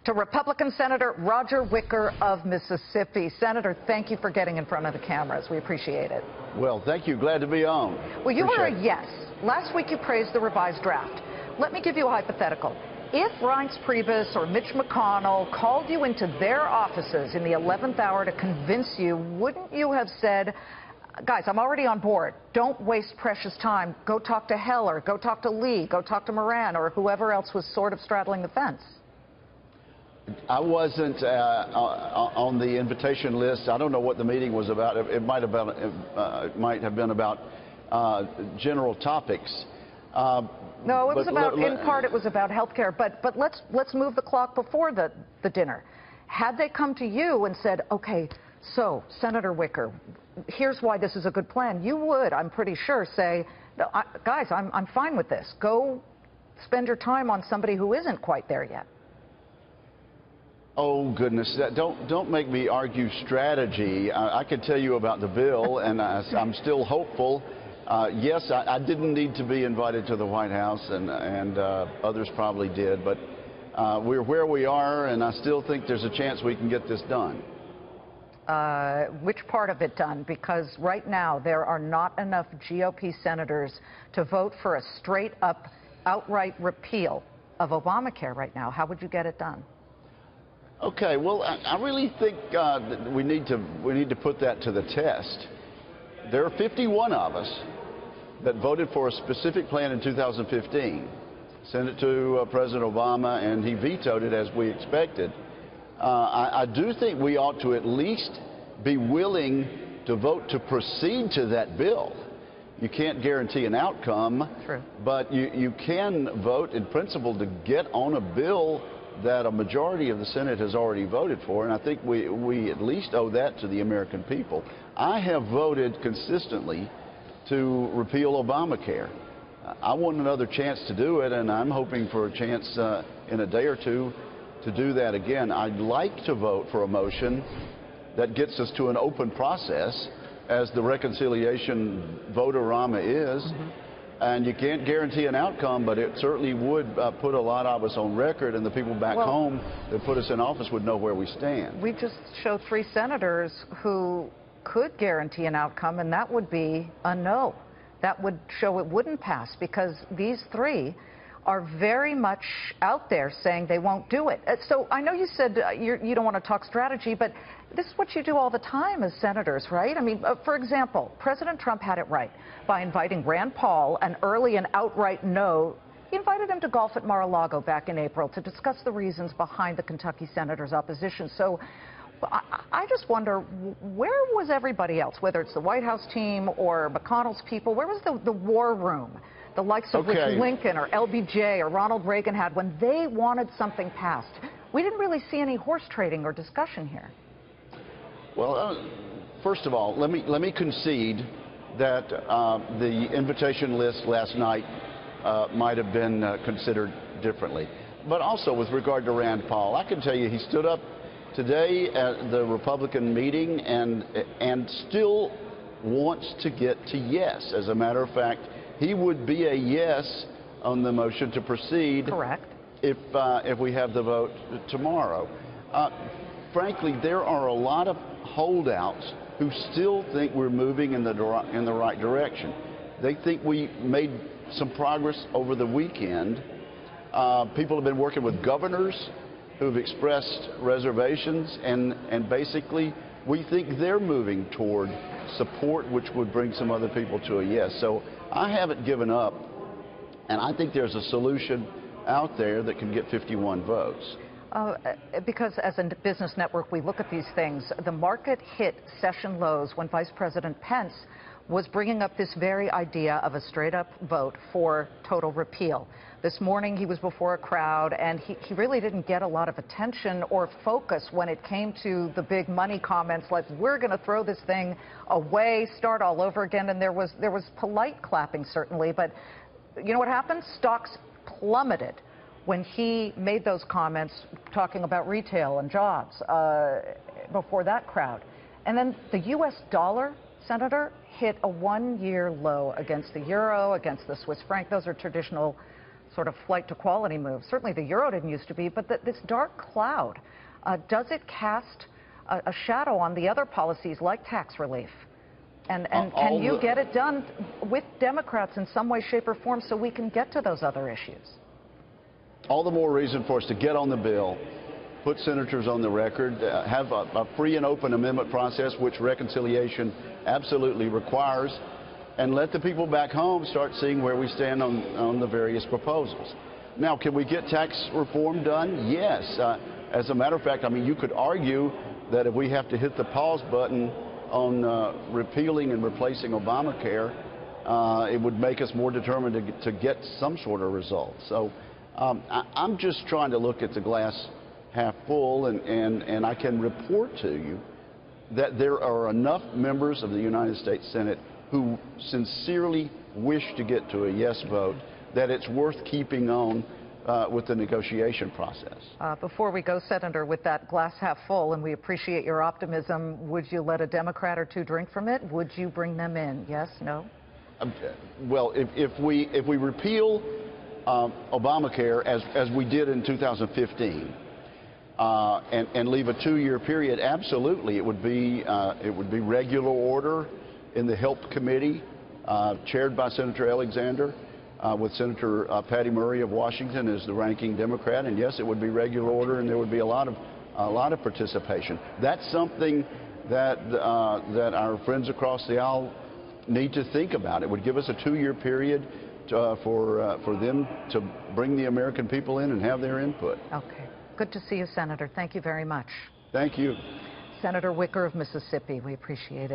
To Republican Senator Roger Wicker of Mississippi. Senator, thank you for getting in front of the cameras. We appreciate it. Well, thank you. Glad to be on. Well, you were a yes. Last week you praised the revised draft. Let me give you a hypothetical. If Reince Priebus or Mitch McConnell called you into their offices in the 11th hour to convince you, wouldn't you have said, guys, I'm already on board. Don't waste precious time. Go talk to Heller, go talk to Lee, go talk to Moran, or whoever else was sort of straddling the fence? I wasn't on the invitation list. I don't know what the meeting was about. It might have been about general topics. No, it was about, in part, it was about health care. But let's move the clock before the dinner. Had they come to you and said, okay, so, Senator Wicker, here's why this is a good plan, you would, I'm pretty sure, say, no, guys, I'm fine with this. Go spend your time on somebody who isn't quite there yet. Oh, goodness. Don't make me argue strategy. I can tell you about the bill, and I'm still hopeful. Yes, I didn't need to be invited to the White House, and others probably did. But we're where we are, and I still think there's a chance we can get this done. Which part of it done? Because right now there are not enough GOP senators to vote for a straight-up, outright repeal of Obamacare right now. How would you get it done? Okay, well, I really think that we need to put that to the test. There are 51 of us that voted for a specific plan in 2015, sent it to President Obama, and he vetoed it as we expected. I do think we ought to at least be willing to vote to proceed to that bill. You can't guarantee an outcome, True. But you can vote in principle to get on a bill that a majority of the Senate has already voted for, and I think we at least owe that to the American people. I have voted consistently to repeal Obamacare. I want another chance to do it, and I'm hoping for a chance in a day or two to do that again. I'd like to vote for a motion that gets us to an open process, as the reconciliation vote-a-rama is. Mm-hmm. And you can't guarantee an outcome, but it certainly would put a lot of us on record, and the people back home that put us in office would know where we stand. We just showed 3 senators who could guarantee an outcome, and that would be a no. That would show it wouldn't pass, because these 3 are very much out there saying they won't do it. So I know you said you don't want to talk strategy, but this is what you do all the time as senators, right? I mean, for example, President Trump had it right by inviting Rand Paul, an early and outright no. He invited him to golf at Mar-a-Lago back in April to discuss the reasons behind the Kentucky senator's opposition. So I just wonder, where was everybody else, whether it's the White House team or McConnell's people? Where was the war room, the likes of which Lincoln or LBJ or Ronald Reagan had when they wanted something passed? We didn't really see any horse trading or discussion here. Well, first of all, let me concede that the invitation list last night might have been considered differently. But also with regard to Rand Paul, I can tell you he stood up today at the Republican meeting and still wants to get to yes. As a matter of fact, he would be a yes on the motion to proceed. Correct. If we have the vote tomorrow. Frankly, there are a lot of holdouts who still think we're moving in the right direction. They think we made some progress over the weekend. People have been working with governors who've expressed reservations, and basically we think they're moving toward support, which would bring some other people to a yes. So I haven't given up, and I think there's a solution out there that can get 51 votes. Because as a business network, we look at these things. The market hit session lows when Vice President Pence was bringing up this very idea of a straight-up vote for total repeal. This morning, he was before a crowd, and he really didn't get a lot of attention or focus when it came to the big money comments like, we're going to throw this thing away, start all over again. And there was polite clapping, certainly. But you know what happened? Stocks plummeted when he made those comments talking about retail and jobs before that crowd. And then the U.S. dollar, Senator, hit a one-year low against the euro, against the Swiss franc. Those are traditional sort of flight to quality move. Certainly the euro didn't used to be, but this dark cloud, does it cast a shadow on the other policies like tax relief? And can you get it done with Democrats in some way, shape, or form so we can get to those other issues? All the more reason for us to get on the bill, put senators on the record, have a free and open amendment process, which reconciliation absolutely requires, and let the people back home start seeing where we stand on the various proposals. Now, can we get tax reform done? Yes. As a matter of fact, I mean, you could argue that if we have to hit the pause button on repealing and replacing Obamacare, it would make us more determined to get some sort of result. So I'm just trying to look at the glass half full, and I can report to you that there are enough members of the United States Senate who sincerely wish to get to a yes vote that it's worth keeping on with the negotiation process. Before we go, Senator, with that glass half full, and we appreciate your optimism, would you let a Democrat or two drink from it? Would you bring them in? Yes, no? Well, if we repeal Obamacare as we did in 2015 and leave a 2-year period, absolutely, it would be regular order in the Help Committee, chaired by Senator Alexander, with Senator Patty Murray of Washington as the ranking Democrat, and yes, it would be regular order, and there would be a lot of participation. That's something that our friends across the aisle need to think about. It would give us a 2-year period for them to bring the American people in and have their input. Okay. Good to see you, Senator. Thank you very much. Thank you. Senator Wicker of Mississippi, we appreciate it.